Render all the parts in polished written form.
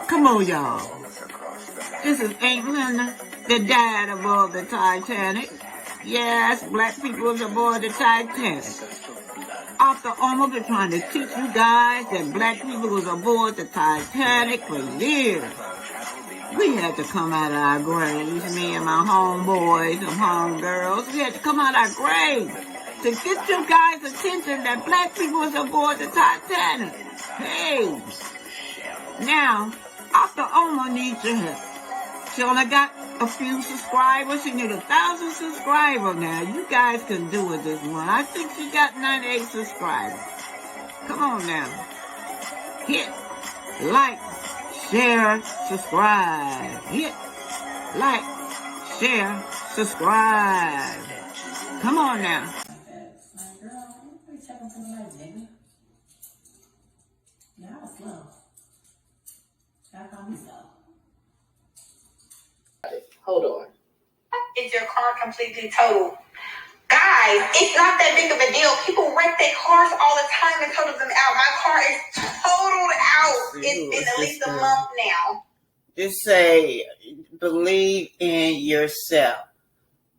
Come on, y'all. This is England that died aboard the Titanic. Yes, black people was aboard the Titanic. After almost been trying to teach you guys that black people was aboard the Titanic for years. We had to come out of our graves, me and my homeboys and homegirls. We had to come out of our graves to get you guys' attention that black people was aboard the Titanic. Hey, now, Dr. Oma needs your help. She only got a few subscribers. She need 1,000 subscribers now. You guys can do it this one. I think she got 98 subscribers. Come on now. Hit like, share, subscribe. Hit like, share, subscribe. Come on now. Hold on. Is your car completely totaled? Guys, it's not that big of a deal. People wreck their cars all the time and total them out. My car is totaled out. It's been at least a month now. Just say, believe in yourself.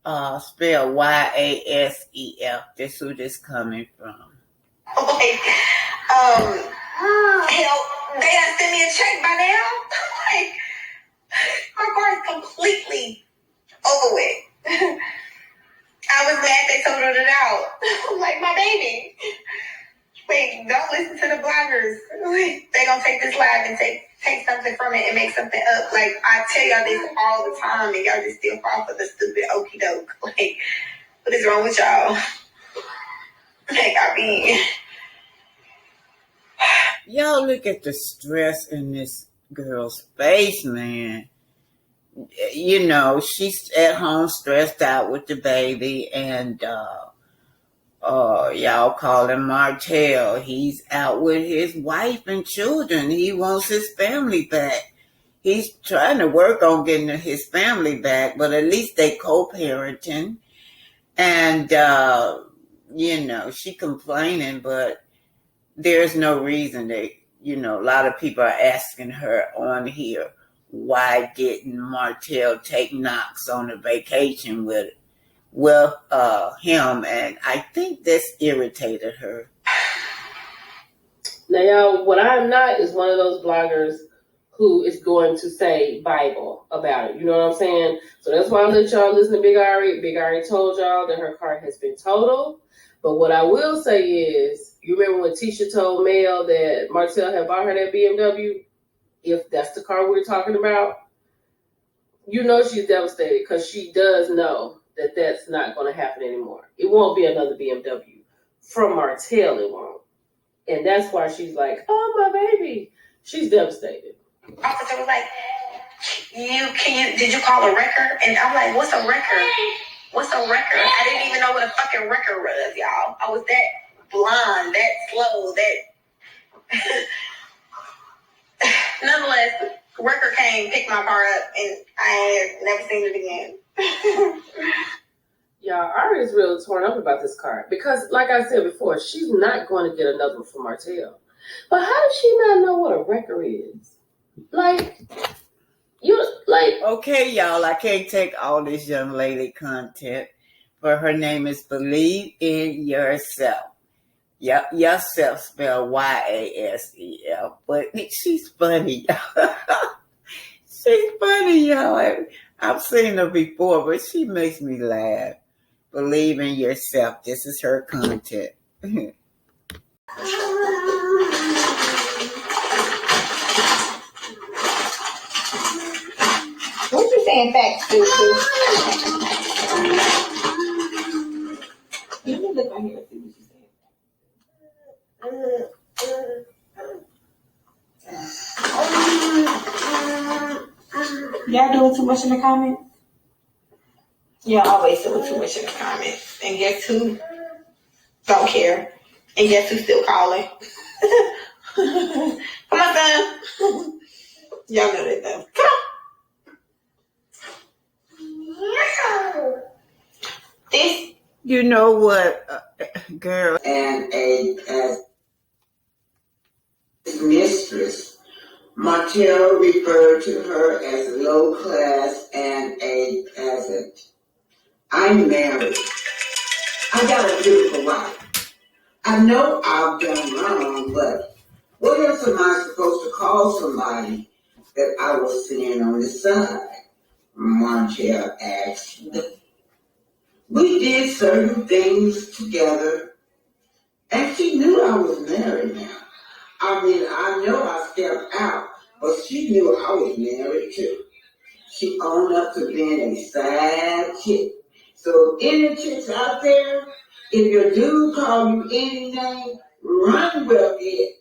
Spell YASEL. That's who this coming from. Like, hell, they done send me a check by now. Like, my car is completely over with. I was glad they totaled it out. Like, my baby. Wait, don't listen to the bloggers. They gonna take this live and take something from it and make something up. Like, I tell y'all this all the time, and y'all just still fall for the stupid okie doke. Like, what is wrong with y'all? Like, I mean, y'all look at the stress in this girl's face, man. You know, she's at home stressed out with the baby, and y'all call him Martell. He's out with his wife and children. He wants his family back. He's trying to work on getting his family back, but at least they co-parenting. And, you know, she complaining, but there's no reason that, you know, a lot of people are asking her on here, why didn't Martell take Knox on a vacation with him? And I think this irritated her. Now, y'all, what I'm not is one of those bloggers who is going to say Bible about it. You know what I'm saying? So that's why I let y'all listen to Big Ari. Big Ari told y'all that her car has been totaled. But what I will say is, you remember when Tisha told Mel that Martell had bought her that BMW? If that's the car we're talking about, you know she's devastated because she does know that that's not going to happen anymore. It won't be another BMW. From Martell, it won't. And that's why she's like, oh, my baby. She's devastated. Officer was like, did you call a wrecker? And I'm like, what's a wrecker? What's a wrecker? I didn't even know what a fucking wrecker was, y'all. I was that blind, that slow, that... Nonetheless, wrecker came, picked my car up, and I had never seen it again. Y'all, Ari is really torn up about this car because, like I said before, she's not going to get another one from Martell. But how does she not know what a wrecker is? Okay, y'all, I can't take all this young lady content, but her name is Believe in Yourself. Yep, yourself spelled YASEL, but she's funny. She's funny, y'all. I've seen her before, but she makes me laugh. Believe in yourself. This is her content. What you saying, facts, Susie? You can look on here and see what you said. Y'all doing too much in the comments? Y'all always doing too much in the comments. And guess who don't care? And guess who's still calling? Come on, son. Y'all know that though. Come on. This. You know what, girl? And a mistress Martell referred to her as low class and a peasant. I'm married. I got a beautiful wife. I know I've done wrong, but what else am I supposed to call somebody that I was seeing on the side? Martell asked. We did certain things together, and she knew I was married now. I mean, I know I stepped out, but she knew I was married too. She owned up to being a side chick. So any chicks out there, if your dude call you any name, run with it.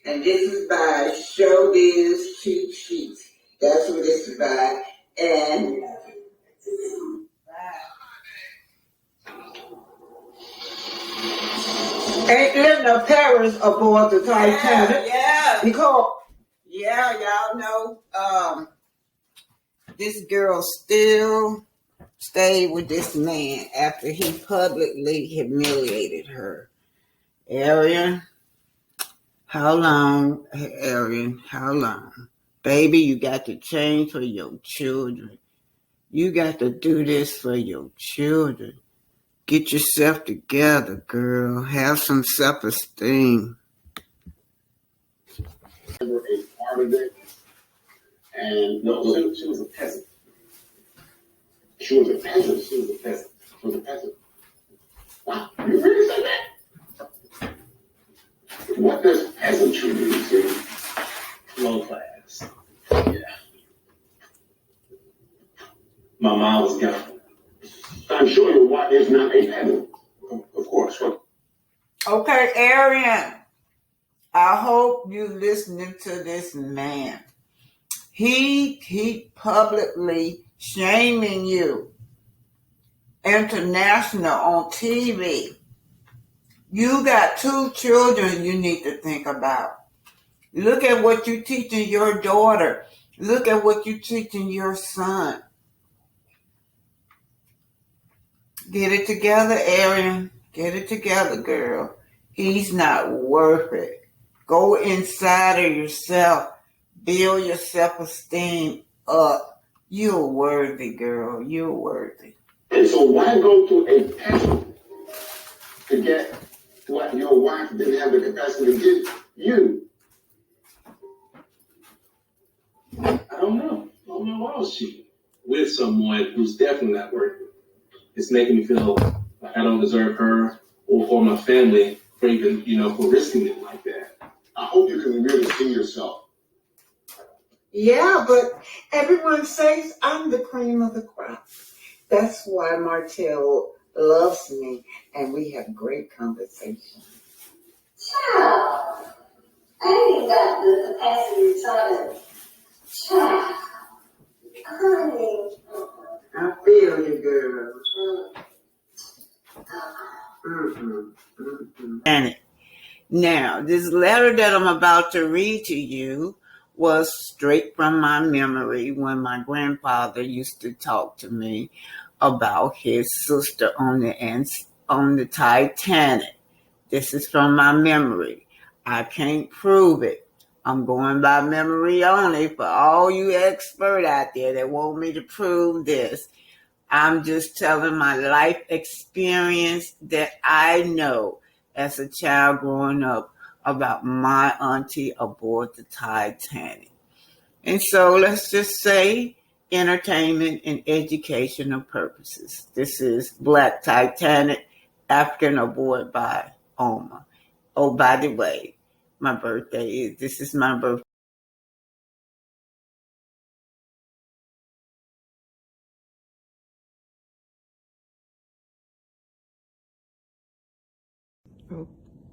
And this is by Showbiz Cheap Sheets. That's what this is by. And ain't living no Paris aboard the Titanic. Yeah. Because y'all know, this girl still stayed with this man after he publicly humiliated her. Arionne, how long, Arionne, how long? Baby, you got to change for your children. You got to do this for your children. Get yourself together, girl. Have some self-esteem. A part of it, and no, she was a peasant. She was a peasant. She was a peasant. She was a peasant. Wow, you really said that? What does peasantry mean to you? Low class. Yeah. My mom was gone. I'm sure your wife is not a peasant. Of course. Okay, Arionne, I hope you listening to this man. He publicly shaming you. International on TV. You got 2 children you need to think about. Look at what you're teaching your daughter. Look at what you're teaching your son. Get it together, Arionne. Get it together, girl. He's not worth it. Go inside of yourself. Build your self-esteem up. You're worthy, girl. You're worthy. And so why go to a peasant to get what your wife didn't have the capacity to give you? I don't know. Why was she with someone who's definitely not worth it? It's making me feel like I don't deserve her or my family for even, for risking it like that. I hope you can really see yourself. yeah, but everyone says I'm the cream of the crop. That's why Martell loves me, and we have great conversation. Child, I ain't got the capacity to try to. Child, honey. I feel you, girl. And now, this letter that I'm about to read to you was straight from my memory when my grandfather used to talk to me about his sister on the Titanic. This is from my memory. I can't prove it. I'm going by memory only for all you experts out there that want me to prove this. I'm just telling my life experience that I know as a child growing up about my auntie aboard the Titanic. And so let's just say entertainment and educational purposes. This is Black Titanic, African aboard by Oma. Oh, by the way, this is my birthday.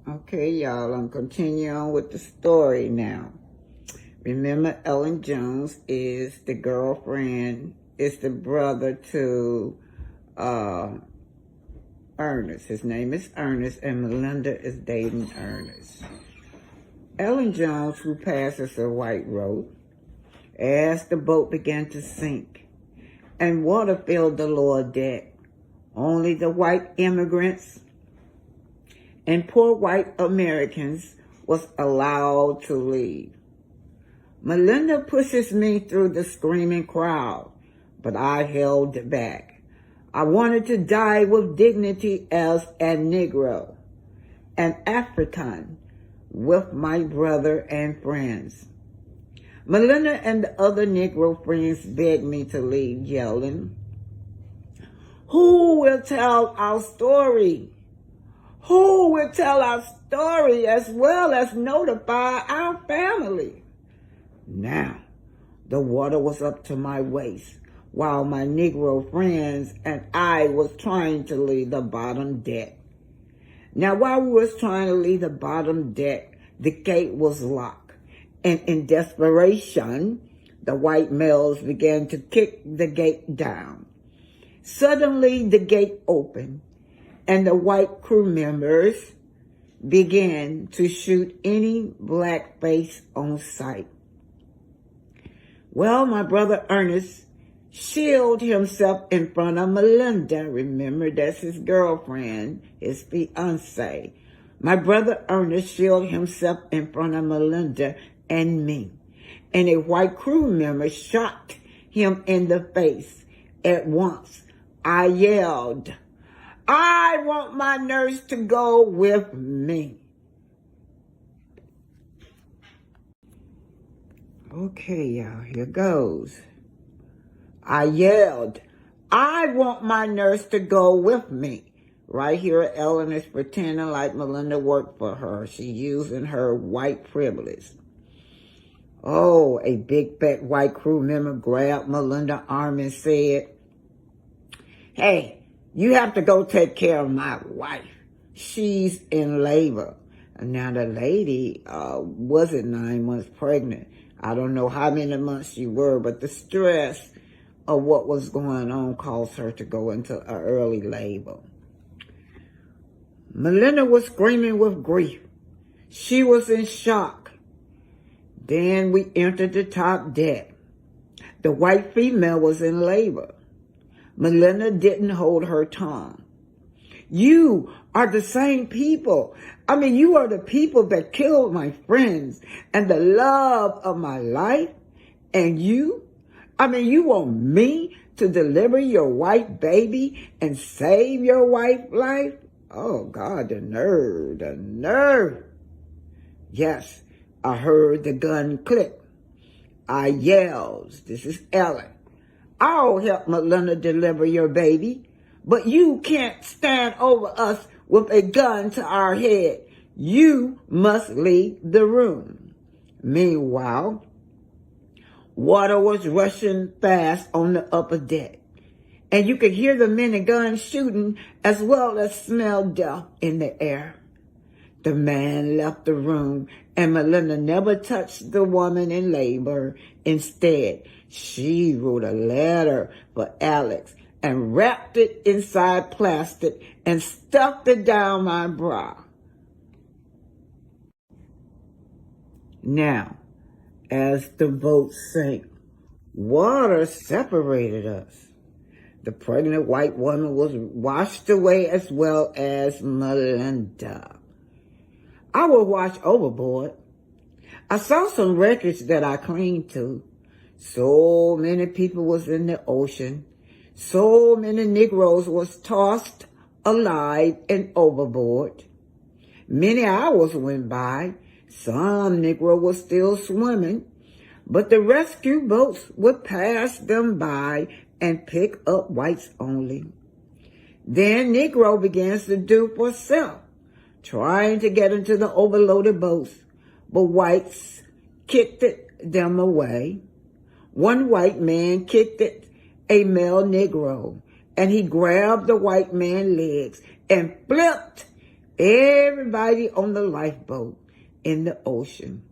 Okay, y'all, I'm continuing on with the story now. Remember, Ellen Jones is the girlfriend, is the brother to Ernest. His name is Ernest, and Melinda is dating Ernest. Ellen Jones, who passes a white road, as the boat began to sink, and water filled the lower deck. Only the white immigrants and poor white Americans was allowed to leave. Melinda pushes me through the screaming crowd, but I held back. I wanted to die with dignity as a Negro, an African, with my brother and friends. Melinda and the other Negro friends begged me to leave, yelling, "Who will tell our story? Who will tell our story as well as notify our family?" Now, the water was up to my waist, while my Negro friends and I was trying to leave the bottom deck. Now, while we was trying to leave the bottom deck, the gate was locked, and in desperation, the white males began to kick the gate down. Suddenly, the gate opened, and the white crew members began to shoot any black face on sight. Well, my brother Ernest shielded himself in front of Melinda. Remember, that's his girlfriend, his fiancée. My brother Ernest shielded himself in front of Melinda and me. And a white crew member shot him in the face. At once, I yelled, "I want my nurse to go with me." Okay, y'all, here goes. I yelled, "I want my nurse to go with me." Right here, Ellen is pretending like Melinda worked for her. She's using her white privilege. Oh, a big fat white crew member grabbed Melinda's arm and said, "Hey, you have to go take care of my wife. She's in labor." And now the lady wasn't 9 months pregnant. I don't know how many months she were, but the stress of what was going on caused her to go into an early labor. Melinda was screaming with grief. She was in shock. Then we entered the top deck. The white female was in labor. Melinda didn't hold her tongue. "You are the same people. You are the people that killed my friends and the love of my life. And you want me to deliver your white baby and save your wife's life?" Oh, God, the nerve, the nerve. Yes, I heard the gun click. I yelled, "This is Ellen. I'll help Melinda deliver your baby, but you can't stand over us with a gun to our head. You must leave the room." Meanwhile, water was rushing fast on the upper deck, and you could hear the men and guns shooting as well as smell death in the air. The man left the room, and Melinda never touched the woman in labor. Instead, she wrote a letter for Alex and wrapped it inside plastic and stuffed it down my bra. Now, as the boat sank, water separated us. The pregnant white woman was washed away as well as Melinda. I was washed overboard. I saw some wreckage that I clinged to. So many people was in the ocean. So many Negroes was tossed alive and overboard. Many hours went by. Some Negro was still swimming, but the rescue boats would pass them by and pick up whites only. Then Negro begins to do for self, trying to get into the overloaded boats, but whites kicked them away. One white man kicked a male Negro, and he grabbed the white man's legs and flipped everybody on the lifeboat in the ocean.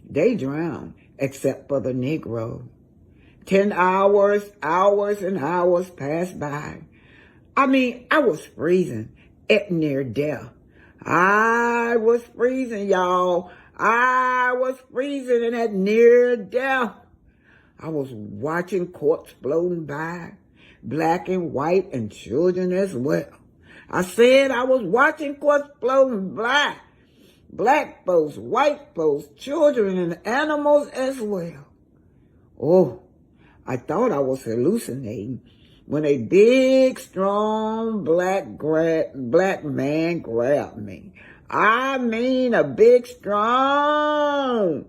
They drowned, except for the Negro. 10 hours and hours passed by. I was freezing at near death. I was freezing, y'all. I was freezing and at near death. I was watching corpses floating by, black and white and children as well. I said I was watching corpses floating by, black folks, white folks, children, and animals as well. Oh, I thought I was hallucinating when a big, strong black man grabbed me. I mean a big, strong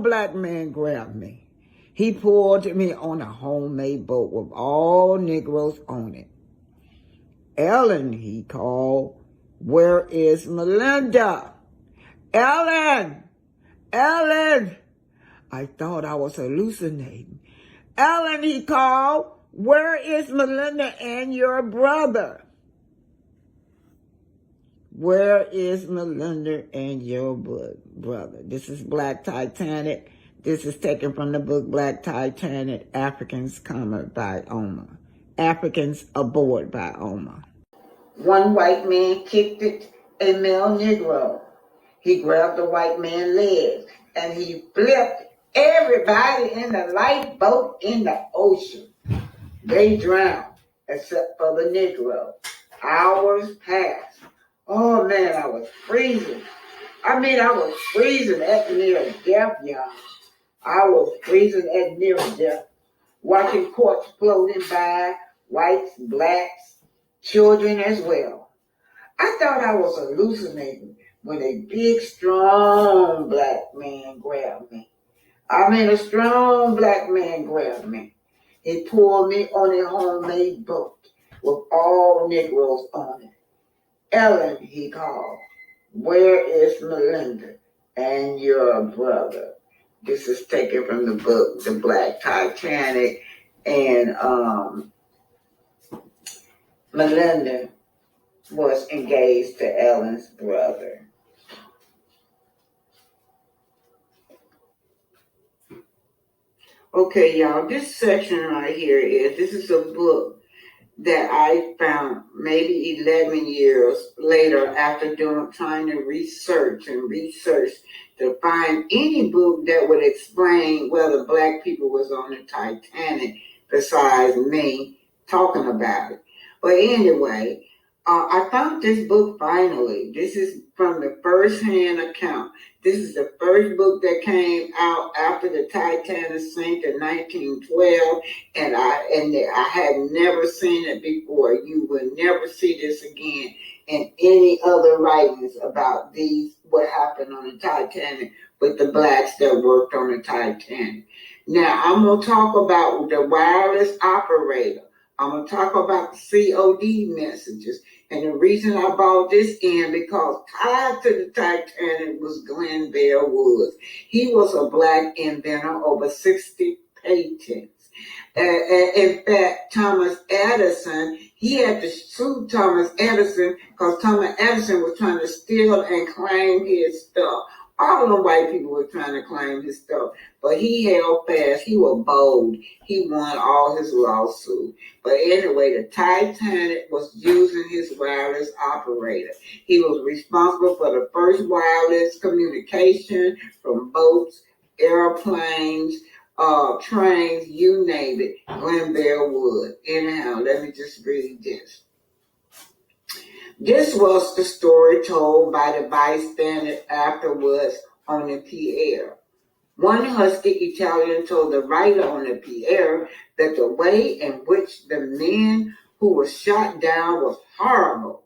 black man grabbed me. He pulled me on a homemade boat with all Negroes on it. Ellen, he called, where is Melinda? Ellen! Ellen! I thought I was hallucinating. Ellen, he called, where is Melinda and your brother? Where is Melinda and your brother? This is Black Titanic. This is taken from the book Black Titanic, Africans Aboard by Omar. One white man kicked a male Negro. He grabbed the white man's legs and he flipped everybody in the lifeboat in the ocean. They drowned, except for the Negro. Hours passed. Oh man, I was freezing. I was freezing at near death, y'all. I was freezing at near death. Watching corpses floating by, whites, blacks, children as well. I thought I was hallucinating when a big, strong black man grabbed me. A strong black man grabbed me. He pulled me on a homemade boat with all Negroes on it. Ellen, he called, where is Melinda and your brother? This is taken from the book, The Black Titanic, and Melinda was engaged to Ellen's brother. Okay, y'all, this section right here this is a book that I found maybe 11 years later after trying to research to find any book that would explain whether black people was on the Titanic besides me talking about it. But anyway, I found this book finally. This is from the first-hand account. This is the first book that came out after the Titanic sank in 1912, and I had never seen it before. You will never see this again in any other writings about what happened on the Titanic with the blacks that worked on the Titanic. Now, I'm going to talk about the wireless operator. I'm going to talk about the COD messages. And the reason I brought this in because tied to the Titanic was Glenville Woods. He was a black inventor, over 60 patents. In fact, Thomas Edison, he had to sue Thomas Edison because Thomas Edison was trying to steal and claim his stuff. All the white people were trying to claim his stuff, but he held fast. He was bold. He won all his lawsuits. But anyway, the Titanic was using his wireless operator. He was responsible for the first wireless communication from boats, airplanes, trains, you name it, Glenville Wood. Anyhow, let me just read this. This was the story told by the bystander afterwards on the pier. One husky Italian told the writer on the pier that the way in which the men who were shot down was horrible.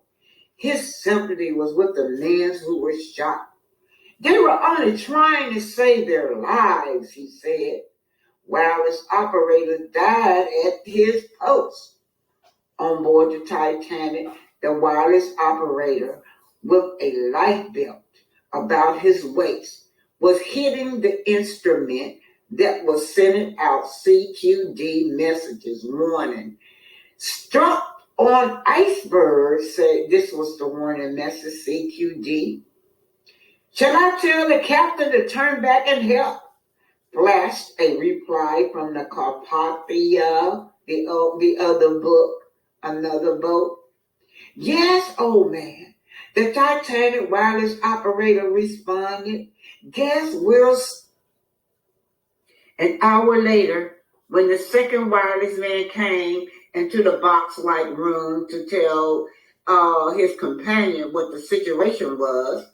His sympathy was with the men who were shot. They were only trying to save their lives, he said. Wireless operator died at his post. On board the Titanic, the wireless operator with a life belt about his waist was hitting the instrument that was sending out CQD messages warning. Struck on iceberg, said this was the warning message, CQD. Shall I tell the captain to turn back and help? Flashed a reply from the Carpathia, the other book, another boat. Yes, old man. The Titanic wireless operator responded. Guess we'll... An hour later, when the second wireless man came into the box-like room to tell his companion what the situation was,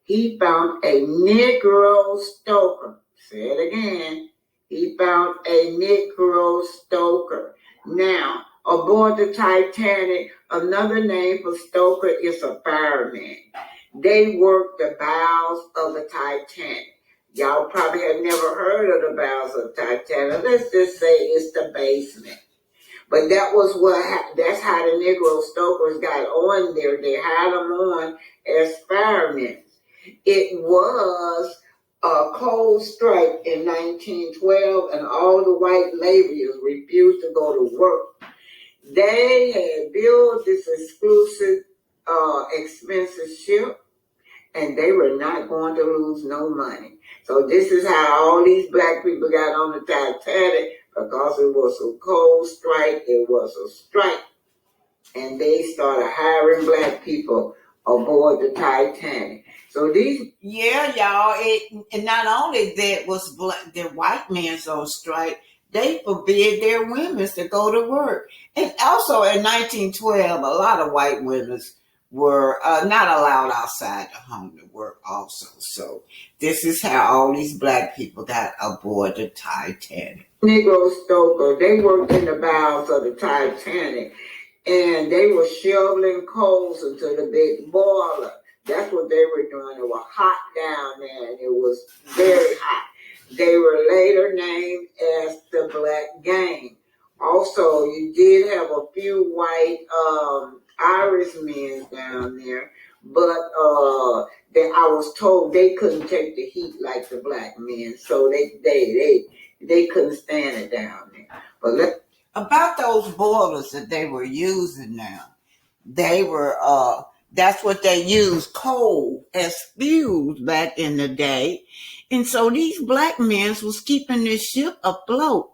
he found a Negro stoker. Say it again. He found a Negro stoker. Now, aboard the Titanic, another name for stoker is a fireman. They worked the bows of the Titanic. Y'all probably have never heard of the bows of the Titanic. Let's just say it's the basement. But that was that's how the Negro stokers got on there. They had them on as firemen. It was a cold strike in 1912, and all the white laborers refused to go to work. They had built this exclusive, expensive ship, and they were not going to lose no money. So this is how all these black people got on the Titanic, because it was a cold strike. It was a strike. And they started hiring black people aboard the Titanic. So these... Yeah, y'all, and not only that was the white men's on strike, they forbid their women to go to work. And also in 1912, a lot of white women were not allowed outside the home to work also. So this is how all these black people got aboard the Titanic. Negro stoker, they worked in the bows of the Titanic, and they were shoveling coals into the big boiler. That's what they were doing. It was hot down there, and it was very hot. They were later named as the Black Gang. Also, you did have a few white Irishmen down there, but I was told they couldn't take the heat like the black men, so they couldn't stand it down there. But about those boilers that they were using now, they were that's what they used, coal as fuels back in the day. And so these black men was keeping this ship afloat.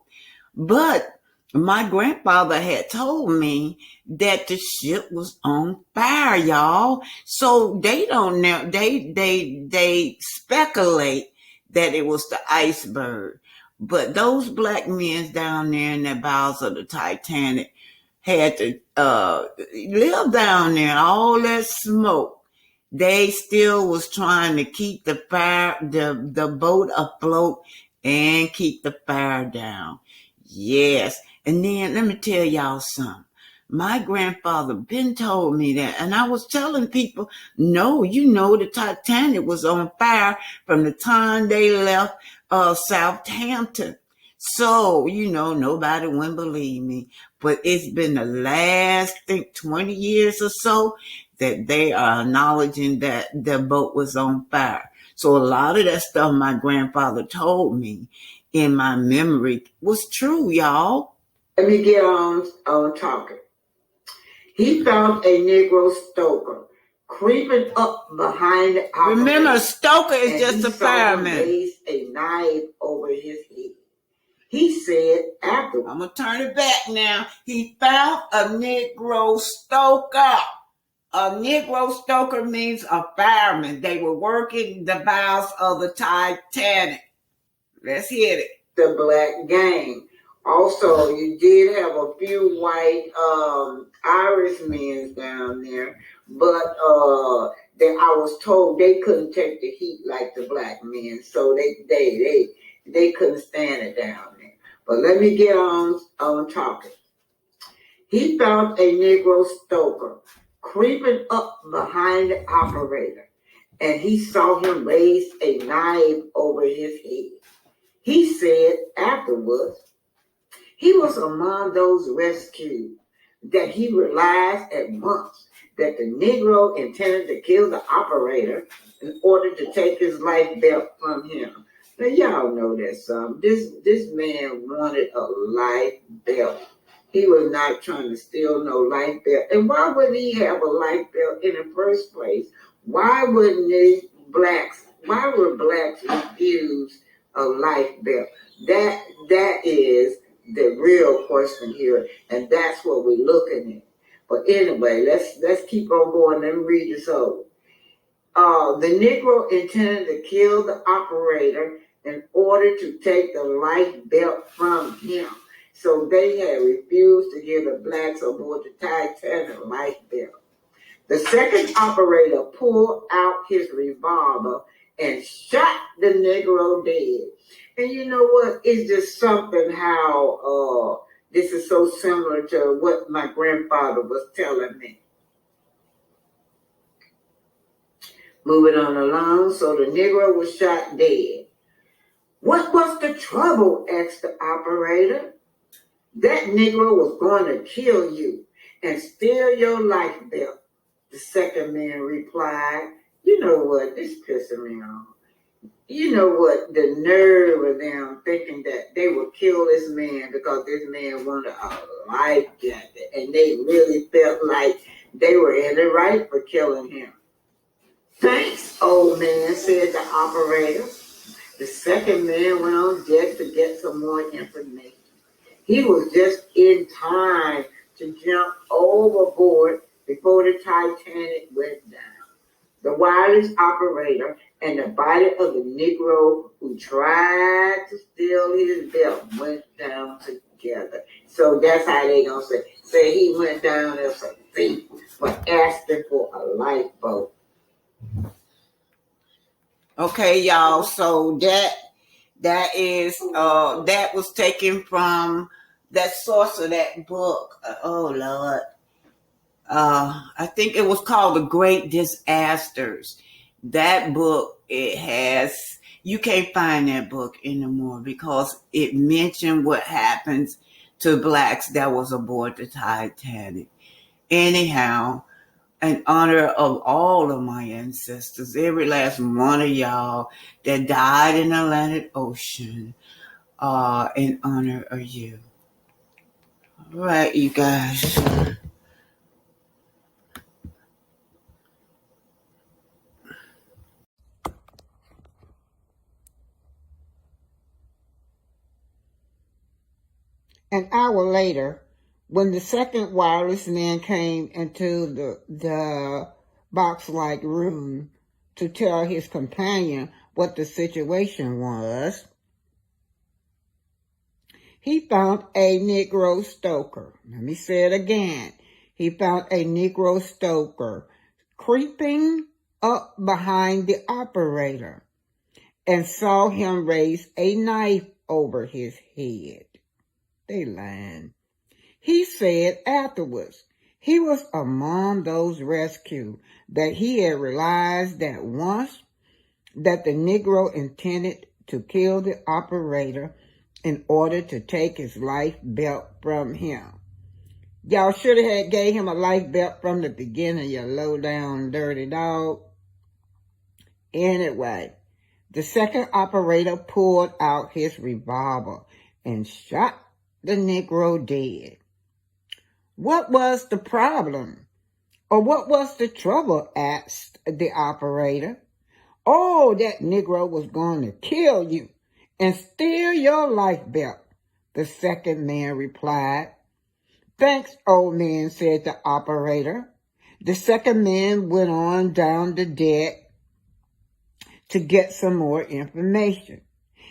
But my grandfather had told me that the ship was on fire, y'all. So they don't know, they speculate that it was the iceberg. But those black men down there in the bows of the Titanic had to live down there, all that smoke. They still was trying to keep the fire, the boat afloat and keep the fire down. Yes. And then let me tell y'all something. My grandfather been told me that, and I was telling people, no, the Titanic was on fire from the time they left Southampton. So, nobody wouldn't believe me. But it's been the last, I think, 20 years or so that they are acknowledging that the boat was on fire. So a lot of that stuff my grandfather told me in my memory was true, y'all. Let me get on talking. He found a Negro stoker creeping up behind the operator. Remember, stoker is just a fireman. He raised a knife over his head. He said afterwards, I'm going to turn it back now. He found a Negro stoker. A Negro stoker means a fireman. They were working the bows of the Titanic. Let's hit it. The Black Gang. Also, you did have a few white Irishmen down there, but I was told they couldn't take the heat like the black men, so they couldn't stand it down there. But let me get on talking. He found a Negro stoker creeping up behind the operator, and he saw him raise a knife over his head. He said afterwards, he was among those rescued, that he realized at once that the Negro intended to kill the operator in order to take his life belt from him. Now y'all know that some. This man wanted a life belt. He was not trying to steal no life belt. And why would he have a life belt in the first place? Why would blacks refuse a life belt? That is the real question here, and that's what we're looking at. But anyway, let's keep on going. Let me read this over. The Negro intended to kill the operator in order to take the life belt from him. So they had refused to give the blacks aboard the Titanic life belt. The second operator pulled out his revolver and shot the Negro dead. And you know what? It's just something how this is so similar to what my grandfather was telling me. Moving on along, so the Negro was shot dead. What was the trouble? Asked the operator. That Negro was going to kill you and steal your life belt. The second man replied, you know what, this pissing me off. You know what, the nerve of them thinking that they would kill this man because this man wanted a life jacket. And they really felt like they were in the right for killing him. Thanks, old man, said the operator. The second man went on deck to get some more information. He was just in time to jump overboard before the Titanic went down. The wireless operator and the body of the Negro who tried to steal his belt went down together. So that's how they gonna say he went down as a thief for asking for a lifeboat. Okay, y'all. So that was taken from that source of that book. Oh Lord. I think it was called The Great Disasters. That book, you can't find that book anymore because it mentioned what happens to blacks that was aboard the Titanic. Anyhow, in honor of all of my ancestors, every last one of y'all that died in the Atlantic Ocean, in honor of you. All right, you guys. An hour later, when the second wireless man came into the box-like room to tell his companion what the situation was, he found a Negro stoker. Let me say it again. He found a Negro stoker creeping up behind the operator and saw him raise a knife over his head. They lying. He said afterwards he was among those rescued, that he had realized that once that the Negro intended to kill the operator in order to take his life belt from him. Y'all should have had gave him a life belt from the beginning, you low down dirty dog. Anyway, the second operator pulled out his revolver and shot the Negro dead. What was the problem? Or what was the trouble? Asked the operator. Oh, that Negro was going to kill you and steal your life belt, the second man replied. Thanks, old man, said the operator. The second man went on down the deck to get some more information.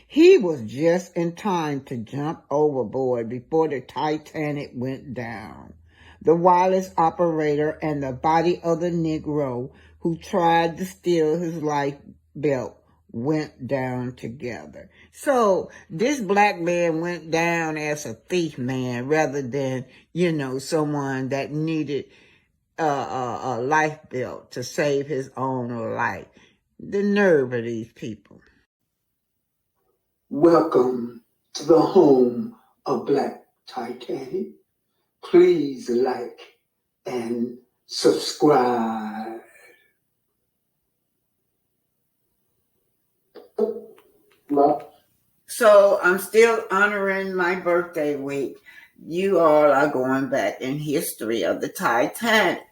He was just in time to jump overboard before the Titanic went down. The wireless operator and the body of the Negro who tried to steal his life belt went down together. So this black man went down as a thief man rather than, someone that needed a life belt to save his own life. The nerve of these people. Welcome to the home of Black Titanic. Please like and subscribe. So I'm still honoring my birthday week. You all are going back in history of the Titanic.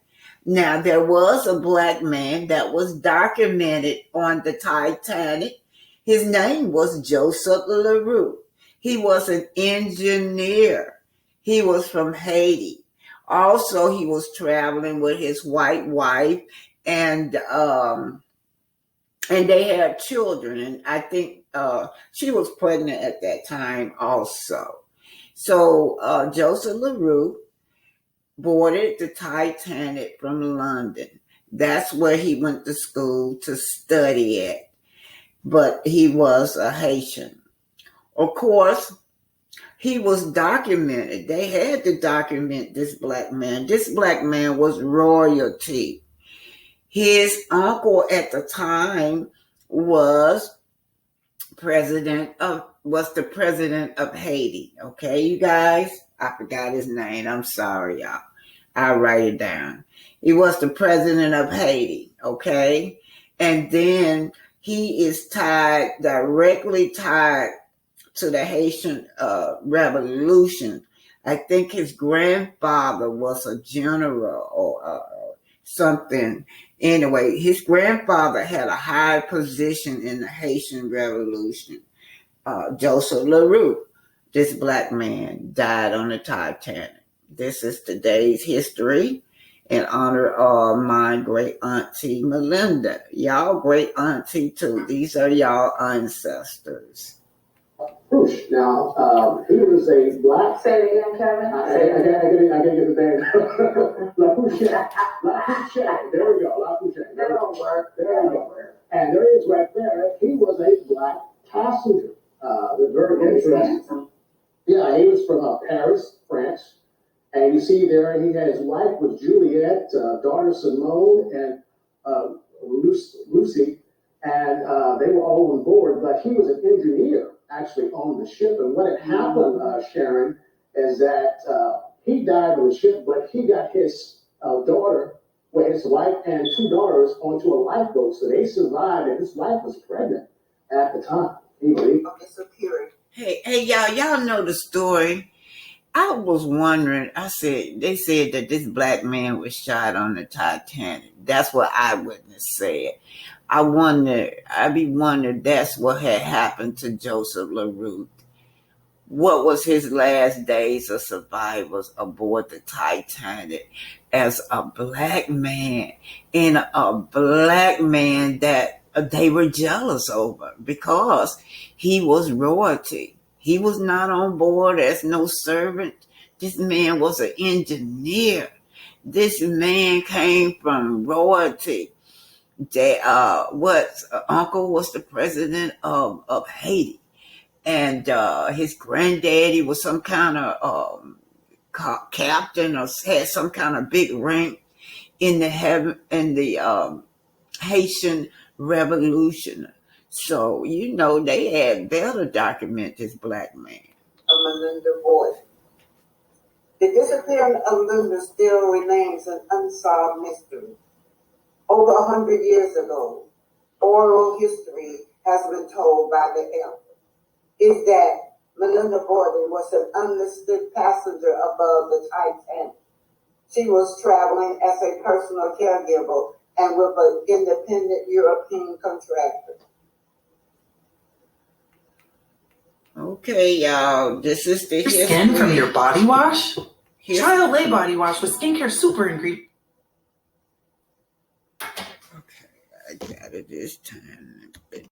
Now, there was a black man that was documented on the Titanic. His name was Joseph Larue. He was an engineer. He was from Haiti. Also, he was traveling with his white wife, and they had children. And I think she was pregnant at that time also. So Joseph Larue boarded the Titanic from London. That's where he went to school to study at. But he was a Haitian. Of course, he was documented. They had to document this black man. This black man was royalty. His uncle at the time was the president of Haiti. Okay, you guys? I forgot his name. I'm sorry, y'all. I'll write it down. He was the president of Haiti. Okay. And then he is directly tied to the Haitian Revolution. I think his grandfather was a general or something. Anyway, his grandfather had a high position in the Haitian Revolution. Joseph Larue, this black man, died on the Titanic. This is today's history in honor of my great auntie Melinda. Y'all great auntie too. These are y'all ancestors. Now, he was a black. Say it again, Kevin. I gotta get the name. La Pouche. There we go. La Pouche. That don't work. There we go. And there he is right there. He was a black passenger. Very interesting. Yeah, he was from Paris, France. And you see there, he had his wife was Juliette, daughter Simone, and Lucy. And they were all on board, but he was an engineer actually on the ship. And what had happened, Sharon, is that he died on the ship, but he got his daughter, his wife and two daughters onto a lifeboat. So they survived, and his wife was pregnant at the time. Okay, so period. Hey, y'all know the story. I was wondering, they said that this black man was shot on the Titanic. That's what eyewitness said. I be wondering that's what had happened to Joseph Larue. What was his last days of survivors aboard the Titanic as a black man, and a black man that they were jealous over because he was royalty. He was not on board as no servant. This man was an engineer. This man came from royalty. Uncle was the president of Haiti, and his granddaddy was some kind of captain or had some kind of big rank in the Haitian Revolution. So they had better document this black man. Melinda Boyd. The disappearance of Melinda still remains an unsolved mystery. Over 100 years ago, oral history has been told by the elder, is that Melinda Borden was an unlisted passenger above the Titanic. She was traveling as a personal caregiver and with an independent European contractor. Okay, y'all, this is the Your history. skin from your body wash? Try Olay body wash with skincare super ingredient. Okay, I got it this time.